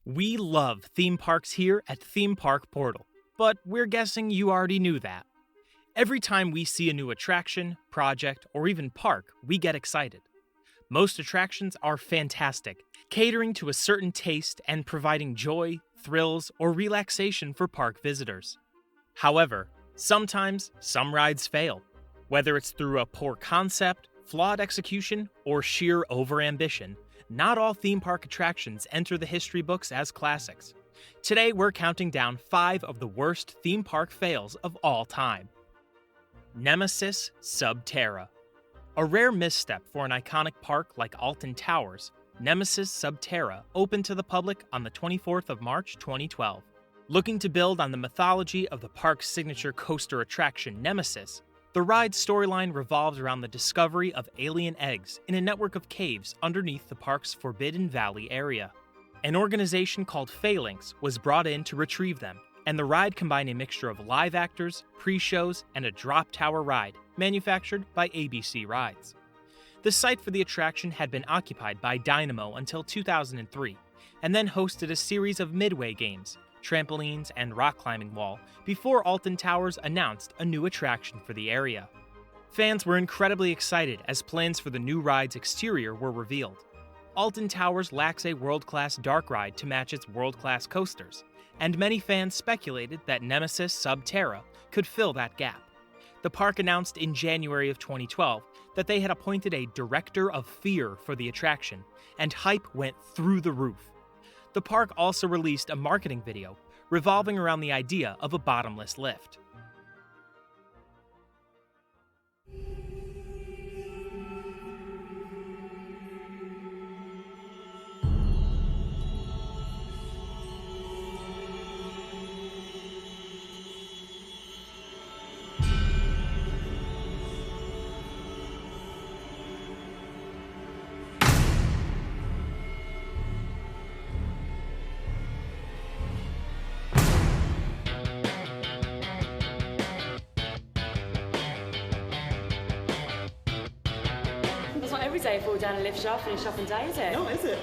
We love theme parks here at Theme Park Portal, but we're guessing you already knew that. Every time we see a new attraction, project, or even park, we get excited. Most attractions are fantastic, catering to a certain taste and providing joy, thrills, or relaxation for park visitors. However, sometimes some rides fail, whether it's through a poor concept, flawed execution, or sheer overambition. Not all theme park attractions enter the history books as classics. Today we're counting down 5 of the worst theme park fails of all time. Nemesis Sub-Terra. A rare misstep for an iconic park like Alton Towers, Nemesis Sub-Terra opened to the public on the 24th of March 2012. Looking to build on the mythology of the park's signature coaster attraction Nemesis, the ride's storyline revolves around the discovery of alien eggs in a network of caves underneath the park's Forbidden Valley area. An organization called Phalanx was brought in to retrieve them, and the ride combined a mixture of live actors, pre-shows, and a drop tower ride, manufactured by ABC Rides. The site for the attraction had been occupied by Dynamo until 2003, and then hosted a series of midway games, trampolines, and rock climbing wall before Alton Towers announced a new attraction for the area. Fans were incredibly excited as plans for the new ride's exterior were revealed. Alton Towers lacks a world-class dark ride to match its world-class coasters, and many fans speculated that Nemesis Sub-Terra could fill that gap. The park announced in January of 2012 that they had appointed a director of fear for the attraction, and hype went through the roof. The park also released a marketing video revolving around the idea of a bottomless lift. It's not every day you fall down a lift shaft and a shopping day, is it? No, is it?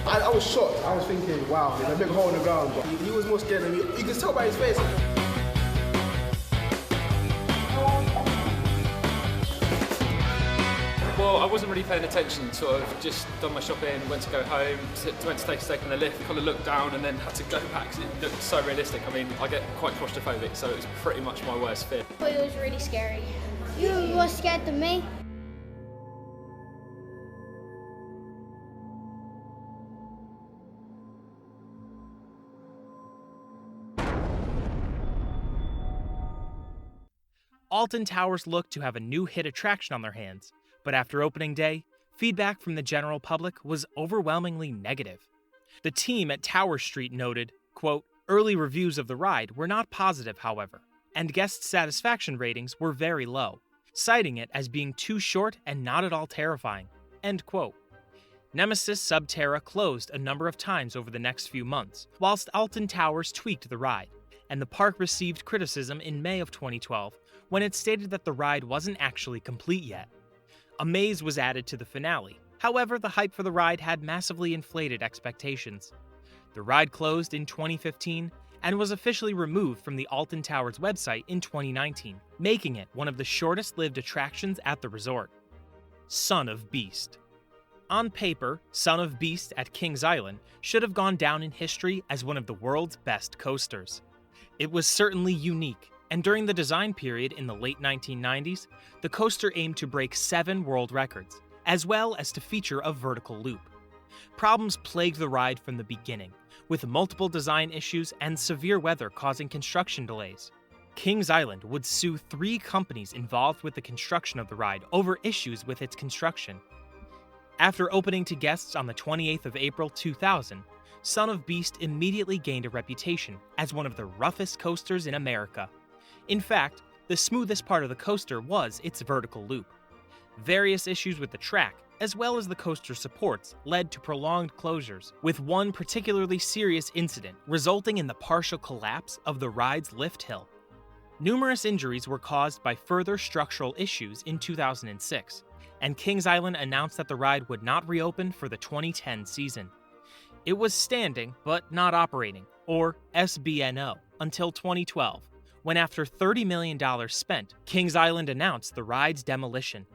I was shocked. I was thinking, wow, there's a big hole in the ground. But he was more scared than me. You can tell by his face. Well, I wasn't really paying attention, sort of just done my shopping, went to go home, went to take a steak in the lift, kind of looked down and then had to go back because it looked so realistic. I mean, I get quite claustrophobic, so it was pretty much my worst fear. It was really scary. You were more scared than me. Alton Towers looked to have a new hit attraction on their hands, but after opening day, feedback from the general public was overwhelmingly negative. The team at Tower Street noted, quote, "Early reviews of the ride were not positive, however, and guest satisfaction ratings were very low, citing it as being too short and not at all terrifying." End quote. Nemesis Sub-Terra closed a number of times over the next few months, whilst Alton Towers tweaked the ride, and the park received criticism in May of 2012 when it stated that the ride wasn't actually complete yet. A maze was added to the finale. However, the hype for the ride had massively inflated expectations. The ride closed in 2015 and was officially removed from the Alton Towers website in 2019, making it one of the shortest-lived attractions at the resort. Son of Beast. On paper, Son of Beast at Kings Island should have gone down in history as one of the world's best coasters. It was certainly unique, and during the design period in the late 1990s, the coaster aimed to break 7 world records, as well as to feature a vertical loop. Problems plagued the ride from the beginning, with multiple design issues and severe weather causing construction delays. Kings Island would sue 3 companies involved with the construction of the ride over issues with its construction. After opening to guests on the 28th of April 2000, Son of Beast immediately gained a reputation as one of the roughest coasters in America. In fact, the smoothest part of the coaster was its vertical loop. Various issues with the track, as well as the coaster supports, led to prolonged closures, with one particularly serious incident resulting in the partial collapse of the ride's lift hill. Numerous injuries were caused by further structural issues in 2006, and Kings Island announced that the ride would not reopen for the 2010 season. It was standing, but not operating, or SBNO, until 2012, when after $30 million spent, Kings Island announced the ride's demolition.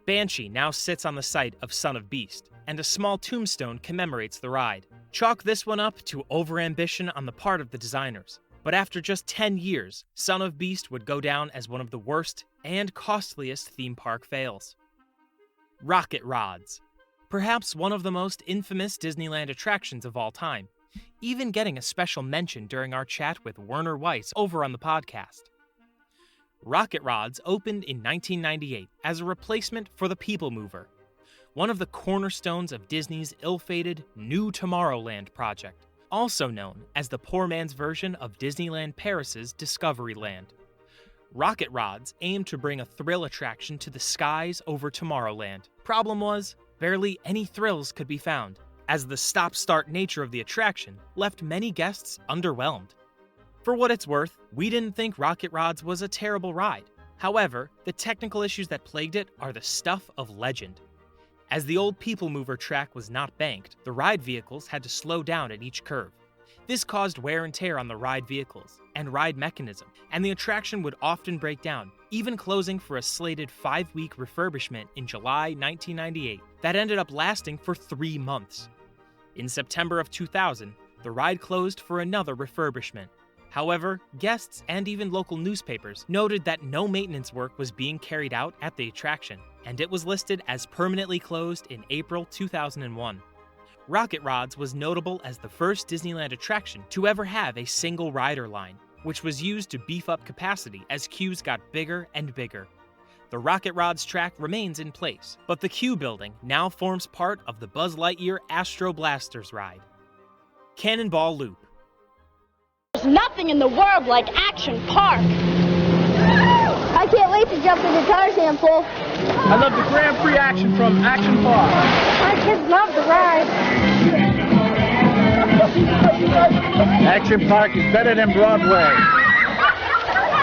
Banshee now sits on the site of Son of Beast, and a small tombstone commemorates the ride. Chalk this one up to overambition on the part of the designers, but after just 10 years, Son of Beast would go down as one of the worst and costliest theme park fails. Rocket Rods. Perhaps one of the most infamous Disneyland attractions of all time, even getting a special mention during our chat with Werner Weiss over on the podcast. Rocket Rods opened in 1998 as a replacement for the People Mover, one of the cornerstones of Disney's ill-fated New Tomorrowland project, also known as the poor man's version of Disneyland Paris's Discoveryland. Rocket Rods aimed to bring a thrill attraction to the skies over Tomorrowland. Problem was, barely any thrills could be found, as the stop-start nature of the attraction left many guests underwhelmed. For what it's worth, we didn't think Rocket Rods was a terrible ride. However, the technical issues that plagued it are the stuff of legend. As the old People Mover track was not banked, the ride vehicles had to slow down at each curve. This caused wear and tear on the ride vehicles and ride mechanism, and the attraction would often break down, even closing for a slated 5-week refurbishment in July 1998 that ended up lasting for 3 months. In September of 2000, the ride closed for another refurbishment. However, guests and even local newspapers noted that no maintenance work was being carried out at the attraction, and it was listed as permanently closed in April 2001. Rocket Rods was notable as the first Disneyland attraction to ever have a single rider line, which was used to beef up capacity as queues got bigger and bigger. The Rocket Rods track remains in place, but the queue building now forms part of the Buzz Lightyear Astro Blasters ride. Cannonball Loop. There's nothing in the world like Action Park. I can't wait to jump in the Tarzan pool. I love the Grand Prix action from Action Park. My kids love the ride. Action Park is better than Broadway.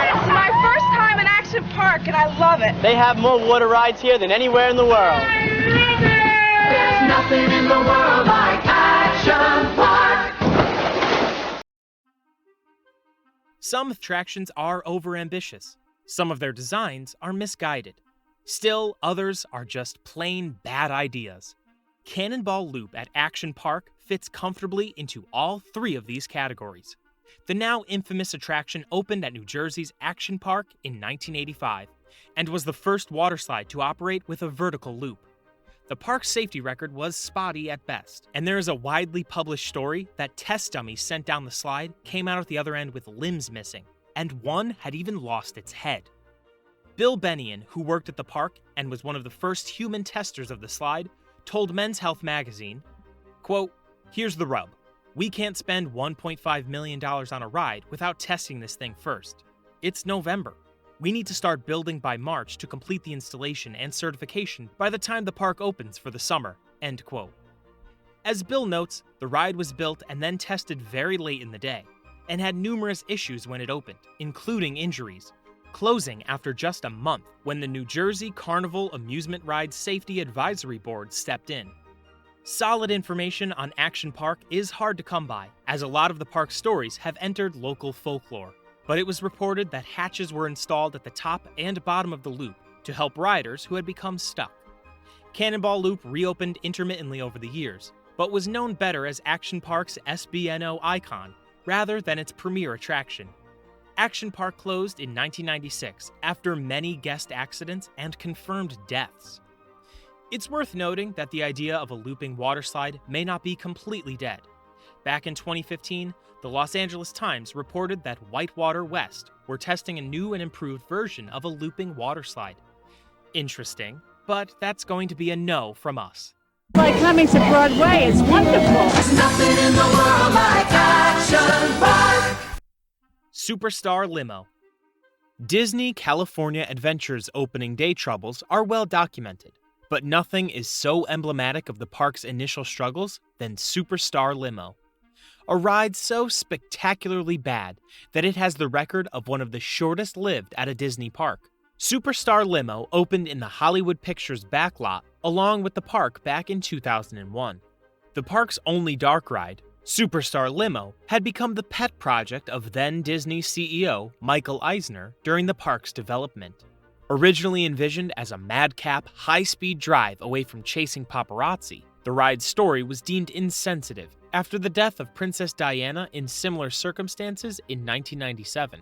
It's my first time in Action Park, and I love it. They have more water rides here than anywhere in the world. There's nothing in the world like Action Park. Some attractions are overambitious. Some of their designs are misguided. Still, others are just plain bad ideas. Cannonball Loop at Action Park fits comfortably into all 3 of these categories. The now infamous attraction opened at New Jersey's Action Park in 1985 and was the first waterslide to operate with a vertical loop. The park's safety record was spotty at best, and there is a widely published story that test dummies sent down the slide came out at the other end with limbs missing, and one had even lost its head. Bill Bennion, who worked at the park and was one of the first human testers of the slide, told Men's Health magazine, quote, "Here's the rub. We can't spend $1.5 million on a ride without testing this thing first. It's November. We need to start building by March to complete the installation and certification by the time the park opens for the summer," end quote. As Bill notes, the ride was built and then tested very late in the day, and had numerous issues when it opened, including injuries, closing after just a month when the New Jersey Carnival Amusement Ride Safety Advisory Board stepped in. Solid information on Action Park is hard to come by, as a lot of the park's stories have entered local folklore. But it was reported that hatches were installed at the top and bottom of the loop to help riders who had become stuck. Cannonball Loop reopened intermittently over the years, but was known better as Action Park's SBNO icon rather than its premier attraction. Action Park closed in 1996 after many guest accidents and confirmed deaths. It's worth noting that the idea of a looping waterslide may not be completely dead. Back in 2015, the Los Angeles Times reported that Whitewater West were testing a new and improved version of a looping waterslide. Interesting, but that's going to be a no from us. Like coming to Broadway, it's wonderful. There's nothing in the world like Action Park. Superstar Limo. Disney California Adventure's opening day troubles are well documented, but nothing is so emblematic of the park's initial struggles than Superstar Limo. A ride so spectacularly bad that it has the record of one of the shortest lived at a Disney park, Superstar Limo opened in the Hollywood Pictures backlot along with the park back in 2001. The park's only dark ride, Superstar Limo, had become the pet project of then Disney CEO Michael Eisner during the park's development. Originally envisioned as a madcap, high-speed drive away from chasing paparazzi, the ride's story was deemed insensitive after the death of Princess Diana in similar circumstances in 1997.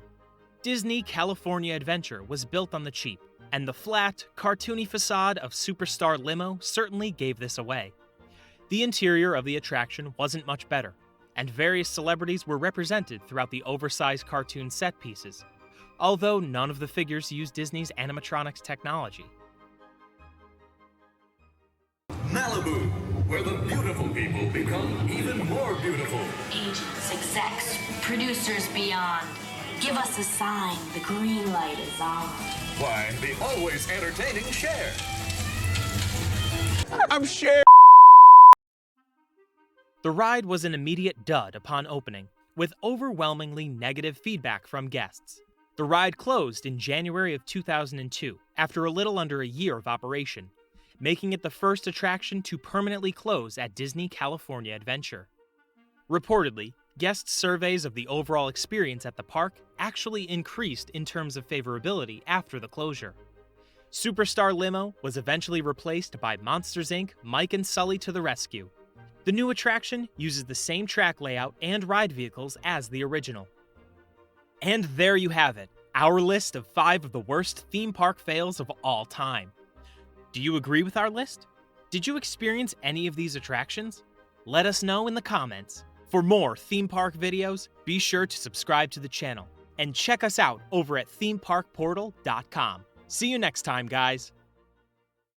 Disney California Adventure was built on the cheap, and the flat, cartoony facade of Superstar Limo certainly gave this away. The interior of the attraction wasn't much better, and various celebrities were represented throughout the oversized cartoon set pieces, although none of the figures used Disney's animatronics technology. Malibu, where the beautiful people become even more beautiful. Agents, execs, producers beyond. Give us a sign, the green light is on. Why, the always entertaining Cher. I'm Cher. The ride was an immediate dud upon opening, with overwhelmingly negative feedback from guests. The ride closed in January of 2002, after a little under a year of operation, making it the first attraction to permanently close at Disney California Adventure. Reportedly, guest surveys of the overall experience at the park actually increased in terms of favorability after the closure. Superstar Limo was eventually replaced by Monsters, Inc. Mike and Sully to the rescue. The new attraction uses the same track layout and ride vehicles as the original. And there you have it, our list of 5 of the worst theme park fails of all time. Do you agree with our list? Did you experience any of these attractions? Let us know in the comments. For more theme park videos, be sure to subscribe to the channel and check us out over at themeparkportal.com. See you next time, guys.